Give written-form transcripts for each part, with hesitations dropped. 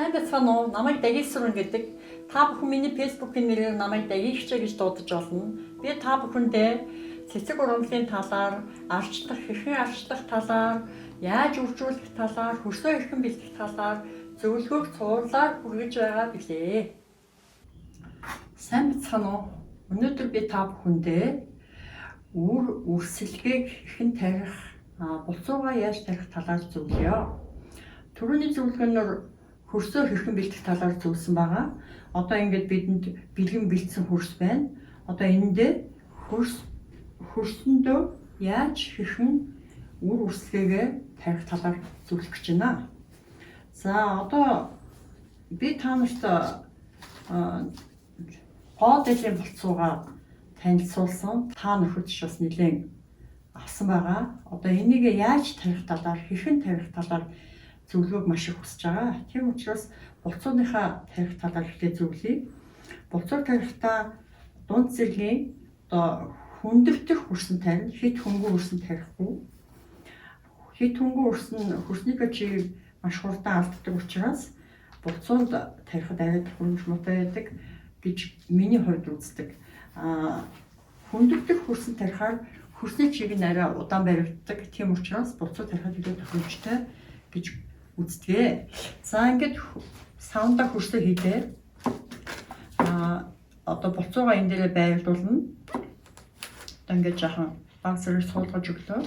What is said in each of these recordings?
Сайн байцгаана уу? Намайг Дагисрын гэдэг. Та бүхэн миний Facebook-ийн нэрээр намайг Дагисчээ гэж дуудаж болно. Би та бүхэндээ цэцэг ургамлын талаар, хэрхэн арчлах талаар, яаж үржүүлэх талаар, хөрсөө хэрхэн бэлдэх талаар зөвлөгөөх цувралаар хүргэж байгаа билээ. Сайн байцгаана уу? Өнөөдөр би та бүхэндээ үрсэлгийг хэрхэн тарих, булцуугаа яаж тарих талаар зөвлөё. Түрүүний зөвлөгөөнөөр хөрсөө хэрхэн бэлдэх талаар зөвлөсөн байгаа. Одоо ингээд бидэнд бэлгэн бэлдсэн хөрс байна. Одоо энэндээ хөрсөндөө яаж хэрхэн үр үрсэлгээгээ тарих талаар зөвлөх гэж байна. За одоо би та нарт гоодэлийн булцуугаа танилцуулсан. Та нөхөд ч бас нэлээд авсан байгаа. Одоо энийг яаж тарих талаар, хэрхэн тарих талаар зөвлөгөөг маш их хүсэж байгаа. Тийм учраас булцууныхаа тарих талаар ихтэй зөвлөе. Булцуур тарихдаа дунд зэргийн одоо хүндэртэх хөрсөн тарина, хит хөнгөн хөрсөн тарихгүй. Хит хөнгөн хөрсний чийг маш хурдан алддаг учраас булцуунд тарихад арай тохиромж муутай байдаг гэж миний хувьд үздэг. Хүндэртэх хөрсөн тарихаар хөрсний чийг нь арай удаан баригддаг. Тийм учраас булцуу тарихад илүү тохиромжтой гэж үздэг. За ингээд савнда хөрсөө хийлээ. Одоо булцуугаа энэ дээрээ байрлуулна. Одоо ингээд жаахан баг зэрэг суулгаж өглөө.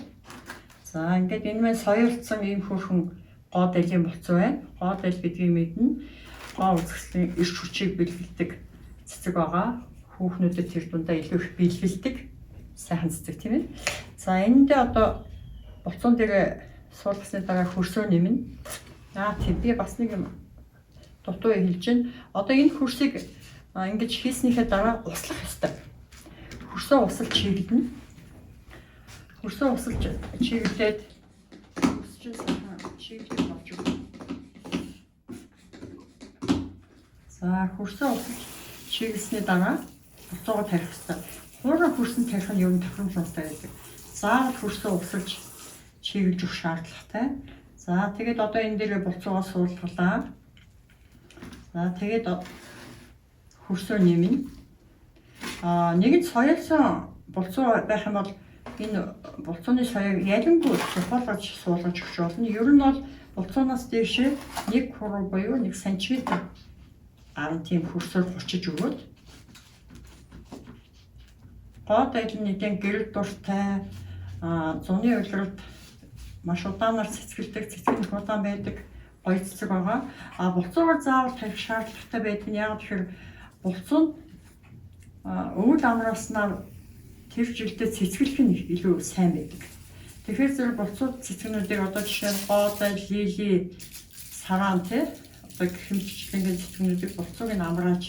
За ингээд энэ маань соёолцсон ийм хөөрхөн гоодэлийн булцуу байна. Гоодэйл гэдгийг мэднэ. Гоо үзэсгэлэн эрч хүчийг бэлгэлдэг цэцэг байгаа. Хүүхнүүдэд тэр дундаа илүү их бэлгэлдэг сайхан цэцэг тийм ээ. За энэндээ одоо булцуун дээр суулгасны дараа хөрсөө нэмнэ. Тийм би бас нэг юм дутуу хэлж байна. Одоо энэ хөрсийг ингэж хийснийхээ дараа услах ёстой. Хөрсөө усалж чиглэнэ. Хөрсөө усалж чиглээд чиглэж болж байна. За хөрсөө усалж чиглэсний дараа булцуугаа тарих ёстой. Хуурай хөрсөн тарих нь ер нь тохиромжтой байдаг. Заавал хөрсөө усалж чиглэж өгөх шаардлагатай. За тэгээд одоо энэ дээр булцуугаа суулгалаа. За тэгээд хөрсөө нэмнэ. Нэгэн соёолсон булцуу байх юм бол энэ булцууны соёог ялангуй сухуулгаж суулгаж өгч болно. Ер нь бол булцуунаас дээшээ 1 хуруу буюу 1 см арын тийм хөрсөөр хурчиж өгөөд гоодэйл нь нэгэн гэрэл дуртай зуны улиралд маш удаанаар цэцгэлдэг, цэцэг нь удаан байдаг гоё цэцэг байгаа. Булцуугаар заавал тарих шаардлагатай байдаг нь яг тэгэхээр булцуунд өвөл амрааснаар тэр жилдээ цэцгэлэх нь илүү сайн байдаг. Тэгэхээр зэрэг булцууд цэцгнүүдийг одоо жишээ нь гоодай, лили, сараан тий одоо гихэмжлэнгийн цэцгнүүдийг булцууг нь амрааж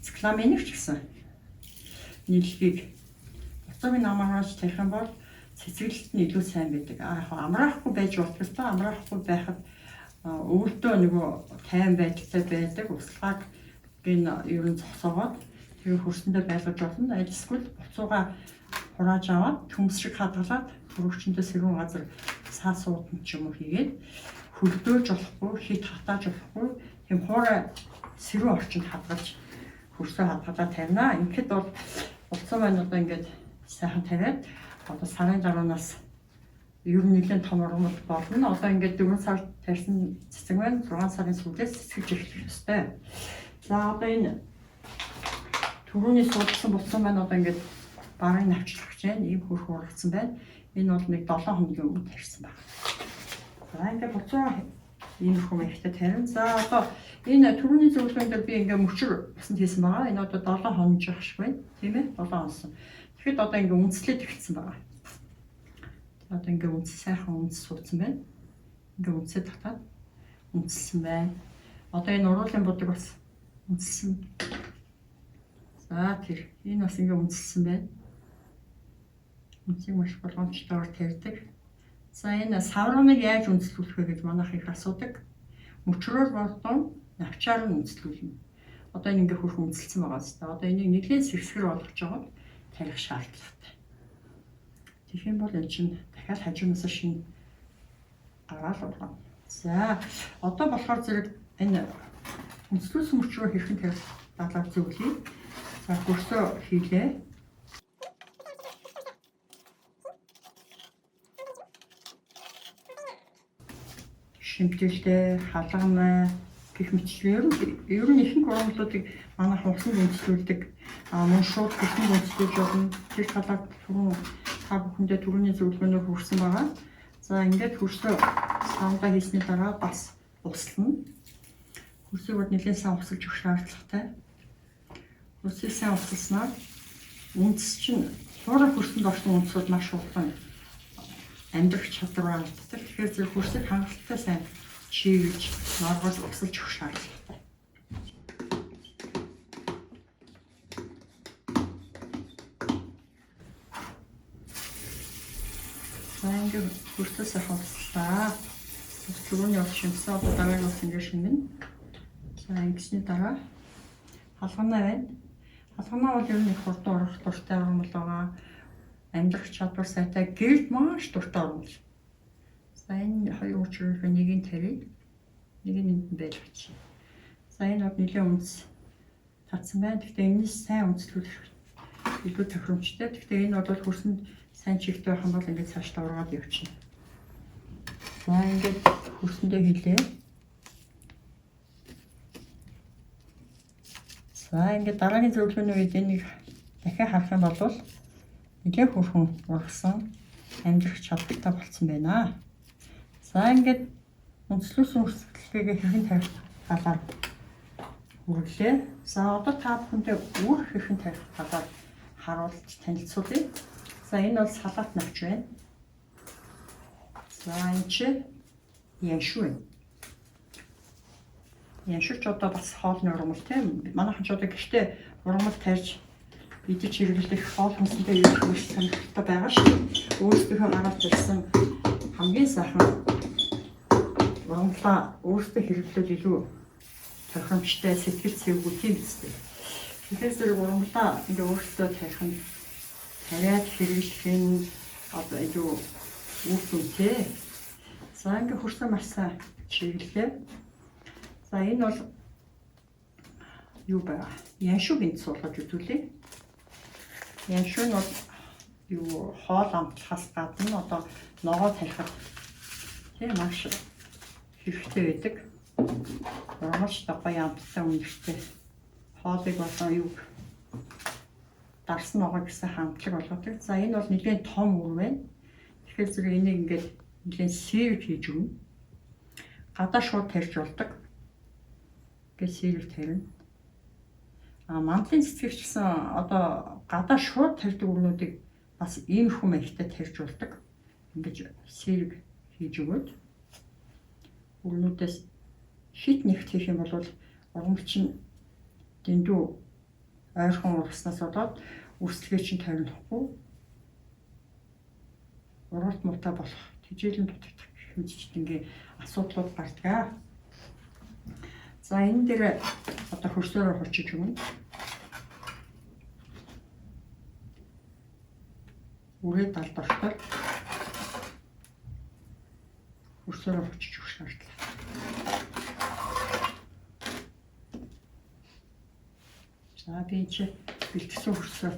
цикламеник ч гэсэн нийлхийг булцууг нь амрааж тарих юм бол цэцгэлэлт нь илүү сайн байдаг. Амраахгүй байж болох л та амраахгүй байхад өвөлдөө нөгөө тайван байдалтай байдаг. Услагааг энэ ер нь зогсоогоод тэр хөрсөндөө байлгаж болно. Эсвэл булцуугаа хурааж аваад төмс шиг хадгалаад төрөгчөндөө сэрүүн газар саа суудан ч юм уу хийгээд хөлдөөж болохгүй, хит хатааж болохгүй тийм хуурай сэрүүн орчинд хадгалж хөрсөө хадгалаад тавина. Ингээд бол булцуу маань одоо ингээд сайхан тавиад одоо сарын гаруунаас ер нь нэлээд том ургамал болно. Одоо ингээд 4 сар тарьсан цэцэг маань 6 сарын сүүлээс цэцгэлж эхлэх ёстой. За одоо энэ түрүүний суулгасан булцуу маань одоо ингээд барыг навчлах гэж байна. Ийм хөрх ургацсан байна. Энэ бол нэг 7 хоногийн өмнө тарьсан байна. За ингээд булцуу ийм хөрх ихтэй тарина. За одоо энэ түрүүний зөвлөгөөнд би ингээд мөчөр усанд хийсэн байгаа. Энэ одоо 7 хоног жаах шиг байна. Тийм ээ? 7 хонсон. Тэгэхэд одоо ингээд үндэслээд эхэлсэн байгаа. Одоо ингээд үндэс сайхан үндэс суудсан байна. Ингээд үндэсээ татаад үндэслсэн байна. Одоо энэ уруулын будаг бас үндэслсэн. За тэр энэ бас ингээд үндэслсэн байна. Үнцийг маш болгоомжтойгоор тавьдаг. За энэ саврааныг яаж үндэслүүлэх вэ гэж манайх их асуудаг. Мөчрөөр болон навчаар нь үндэслүүлнэ. Одоо энэ ингээд хөрх үндэслсэн байгаа зү. Одоо энийг нэлээд сэрсгэр болгож байгаа тарих шаардлагатай. Тэгэх юм бол энэ чинь дахиад хажуунаас шинэ гараал ургана. За одоо болохоор зэрэг энэ Үндэслэл сүмчрөө хэрхэн тавих талаар зөвлөе. За хөрсөө хийлээ. Шимтгэлтэй, халгамай гэх мэтлэн ер нь ихэнх ургамлуудыг манайх усан үндэслүүлдэг. Мөн шууд хөрсөн үндэслүүлж болно. Тэр талаар түрүүн та бүхэндээ түрүүний зөвлөгөөнөөр хүрсэн байгаа. За ингээд хөрсөө савдаа хийсний дараа бас услана. Хөрсийг нэлээд сайн усалж өгөх шаардлагатай. Хөрсийг сайн усалснаар үндэс чинь хуурай хөрсөнд орсон үндэсүүд маш хурдан амьдрах чадвар алддаг. Тэгэхээр зөв хөрсийг хангалттай сайн чийгэж, норгоос усалж өгөх шаардлагатай. За ингээд хөрсөө сайхан усаллаа. Түрүүний ус шимсэн, одоо дараагийн ус ингээд шингэнэ. За ингэсний дараа халгамай байна. Халгамай бол ер нь их хурдан урах дуртай ургамал байгаа. Амьдрах чадвар сайтай, гэрд маш дуртай ургамал. За энэ хоёр учрыг нэг нь тавья. Нэг нь энд байлгач. За энэ бол нэлээд үндэс татсан байна. Гэхдээ энэс сайн үндэслүүлэх илүү тохиромжтой. Гэхдээ энэ бол хөрсөнд сайн чигтэй байх юм бол ингээд цаашдаа ургаад явчихна. За ингээд хөрсөндөө хийлээ. За ингээд дараагийн зөвлөгөөний үед энийг дахиад харах юм бол нэлээд хөрхөн ургасан амьдрах чадвартай болсон байна. За ингээд үндэслүүлсэн үрсгэлгээгээ хэрхэн тавих талаар хүргэлээ. За одоо та бүхэндээ үр хэрхэн тавих талаар харуулж танилцуулъя. За энэ бол салаат навч байна. За энэ чи яншуу байна. Яншууч одоо бас хоолны ургамал тийм. Манайхан ч одоо гэртээ ургамал тарьж идэж хэрэглэх хоол хүнсэндээ юу гэж сонирхолтой байгаа шүү. Өөрсдийнхөө гаргаж ирсэн хамгийн сайхан ургамлаа өөртөө хэрэглэл илүү тохиромжтой, сэтгэл зүйгүй тийм үстэй. Тэгэхээр зэрэг ургамлаа ингээ өөртөө тарих нь тариад хэрэглэх нь одоо илүү үр дүнтэй. За ингээ хөрсөн маш сайн чиглэлээ. За энэ бол юу байгаа? Яншууг энд суулгаж үзүүлье. Яншуу нь бол юу хоол амтлахаас гадна одоо ногоо тарихад тийм маш хэрэгтэй байдаг. Маш гоё амттай үнэртэй хоолыг болон юу дарсан ногоо гэсэн хамтлаг болгодог. За энэ бол нэлээд том үр байна. Тэгэхээр зэрэг энийг ингээд нэлээд сэрв хийж өгнө. Гадаа шууд тарьж болдог. Ингээд сэрв тарина. Мандлын цэцгэрч гэсэн одоо гадаа шууд тарьдаг үрнүүдийг бас иймэрхүү маягтай тарьж болдог. Ингээд сэрв хийж өгөөд үрнүүдээс хит нэгт хийх юм бол ургамал чинь дэндүү ойрхон ургаснаас болоод үрсэлгээ чинь тойрнохгүй уралт муутай болох тэжээлэн дутагдах гэх мэтчихдээ асуудлууд гардаг. За энэ дээр одоо хөрсөөрөө хурчиж өгнө. Үрээ далд орохтой хөрсөөрөө хурчиж өгөх шаардлага. За би чи бэлтгэсэн хөрсөө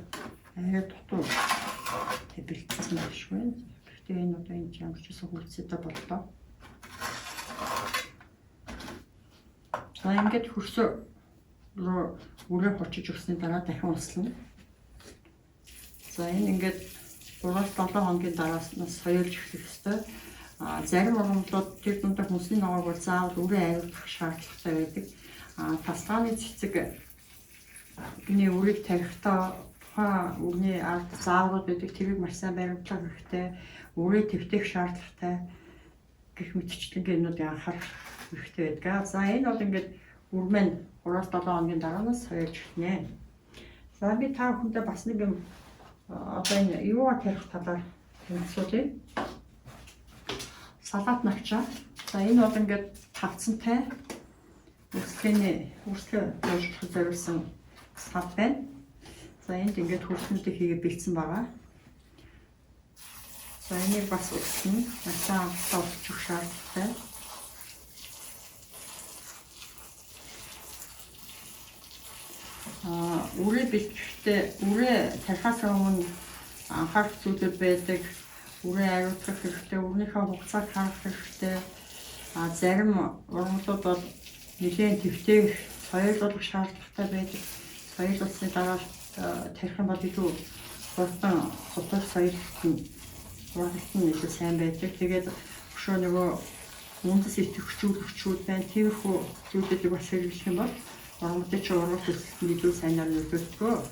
арай дутуу бэлтгэсэн биш байна. Гэхдээ энэ одоо энэ ямар ч гэсэн хөрсөдөө боллоо. За ингээд хөрсөө руу үрээ хурчиж өгсөний дараа дахин услана. За энэ ингээд 3-7 хоногийн дарааснаас соёолж эхлэх ёстой. Зарим ургамлууд тэр дундаа хүнсний ногоог бол заавал үрээ аюулгах шаардлагатай байдаг. Тасгааны цэцэг гний үрийг тарихдаа тухайн үрний ард зааврууд байдаг. Тэрийг маш сайн баримтлах хэрэгтэй. Үрээ твтэх шаардлагатай гэх мэтчлэнгээнүүдийг анхаарах хэрэгтэй байдаг. За энэ бол ингээд үр маань 3-7 хоногийн дараанаас соёолж эхэлнэ. За би та бүхэндээ бас нэг юм одоо энэ юугаар тарих талаар танилцуулъя. Салаат навчаа. За энэ бол ингээд тавцантай үрслээ дөржих зориулсан сав байна. За энд ингээд хөрснүүдийг хийгээ бэлдсэн байгаа. За энийг бас услана. Машаа амттай усчих шаардлагатай. үрээ бэлтгэхдээ үрээ тархаас өмнө анхаарах зүйлүүд байдаг. Үрээ ариутгах хэрэгтэй, үрнийхээ хугацааг харах хэрэгтэй. Зарим ургамлууд бол нэлээд твтээх, соёлуулах шаардлагатай байдаг. Соёлуулсны дараа тарих юм бол илүү хурдан сутах соёлтын ургалтын илүү сайн байдаг. Тэгээд өшөө нөгөө үндэс идэвхжүүлэгчүүд байна. Тиймэрхүү зүйлүүдийг бас хэрэглэх юм бол ургамлын чинь ургалт өсөлтөнд илүү сайнаар нөлөөлдөг.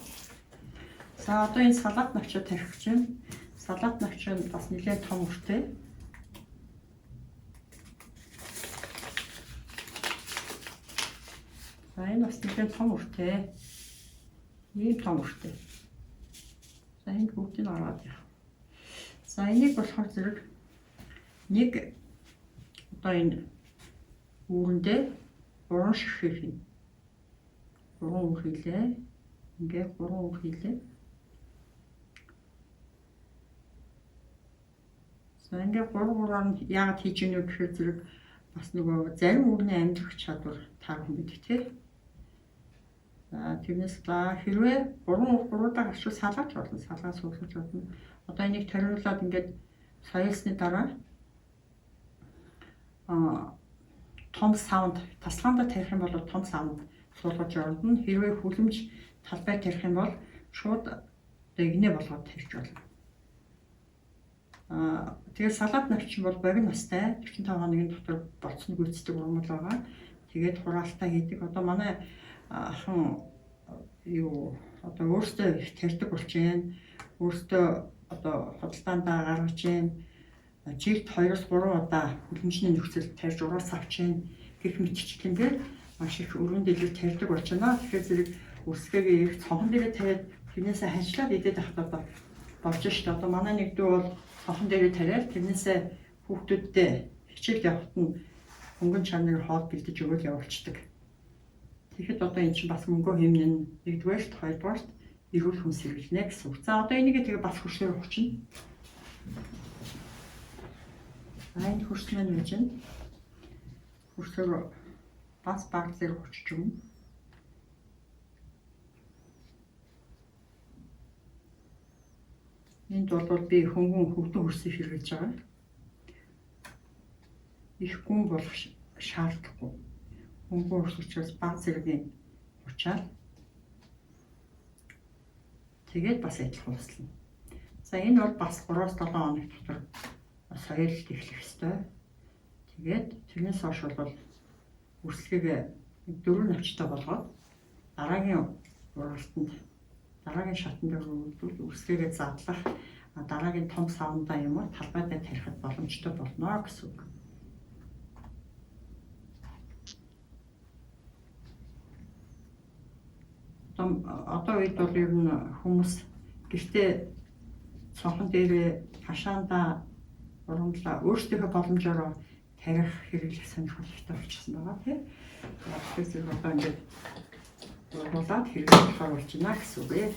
За одоо энэ салат навчид тарих гэж байна. Салат навч нь бас нэлээд том үртэй. За энэ бас нэлээд том үртэй. Ийм том үртэй. За энэ бүгдийг аваад яах. За энийг болохоор зэрэг нэг одоо энэ үүрэндээ 3 ширхэг хийнэ. 3 үр хийлээ. Ингээ 3 үр хийлээ. За ингээ 3-3-аар нь яагаад хийж ийнө гэхээр зэрэг бас нөгөө зарим үрний амьдрах чадвар таарах юм байдаг тий. За тэрнээс хэрвээ 3-3-аар гарчвал салгаж болно. Салгаа суулгаж болно. Одоо энийг тариулаад ингээд соёлсны дараа том саунд тасгаанда тарих юм бол том саунд суулгаж орно. Хэрвээ хүлэмж талбай тарих юм бол шууд игнэ болгоод тарьж болно. Тэгээд салат навч бол богино настай 45 хоногийн дотор болцсон гүйцэтгэх ургамал байгаа. Тэгээд хураалтаа хийдэг. Одоо манай ахын одоо өөртөө их тарьдаг болж байна. Өөртөө одоо худалдаандаа гаргаж байна. Жилд 2-3 удаа хүлэмжний нөхцөл тарьж ураас авч байна. Гэх мэтчлэнгээр маш их өргөн дэлгэр тарьдаг болж байна. Тэгэхээр зэрэг үсгээгээ их цонхон дээрээ тариад тэрнээсээ ханчлаад идээд авах болж шүү дээ. Одоо манай нэг дүү бол цонхон дээрээ тариад тэрнээсээ хүүхдүүдтэй хичээл явахт нь хөнгөн чанарыг хоол бэлдэж өгөөл явуулцдаг. Тэгэхэд одоо эн чинь бас мөнгө хэмнэн нэгдүгээрт, хоёрдугаарт эрүүл хүнс хэрэглэнэ гэсэн үг. За одоо энийг тэгээ бас хөрснөөр хуучна. Энэ хөрснөө нэж нь хөрсөөр бас баг зэрэг хуучж өгнө. Энд бол би хөнгөн хөвдөн хөрсийг хэрэглэж байгаа. Их гүн болох шаардлагагүй. Хөнгөн хөрс учраас баг зэргийн хуучаад тэгээд бас адилхан хуслана. За энэ бол бас 3-7 хоног дотор соёлт эхлэх ёстой. Тэгээд тэрнээс хойш бол үрслэгийг 4 навчтай болгоод дараагийн ургалтанд дараагийн шатанд өргөвдүүл үрслэгийг задлах дараагийн том савндаа юм уу талбайдаа тарихад боломжтой болно гэсэн үг. Одоо үед бол ер нь хүмүүс гэртээ цонхон дээрээ хашаандаа ургамлаа өөрсдийнхөө боломжоор тарих хэрэглэх сонирхолтой болчихсон байгаа тийм. Тэгэхээр зэрэг одоо ингээд ургуулад хэрэглэх болж байна гэсэн үг ээ.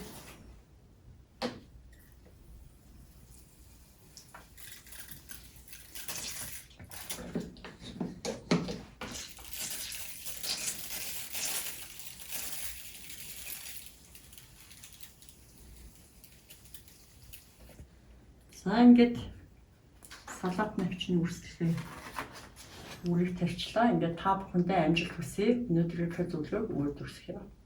За ингээд салат навчны үрсэлээ үрийг тарьчлаа. Ингээд та бүхэндээ амжилт хүсье. Өнөөдрийнхөө зөвлөгөөг үйлдвэрлэх юм.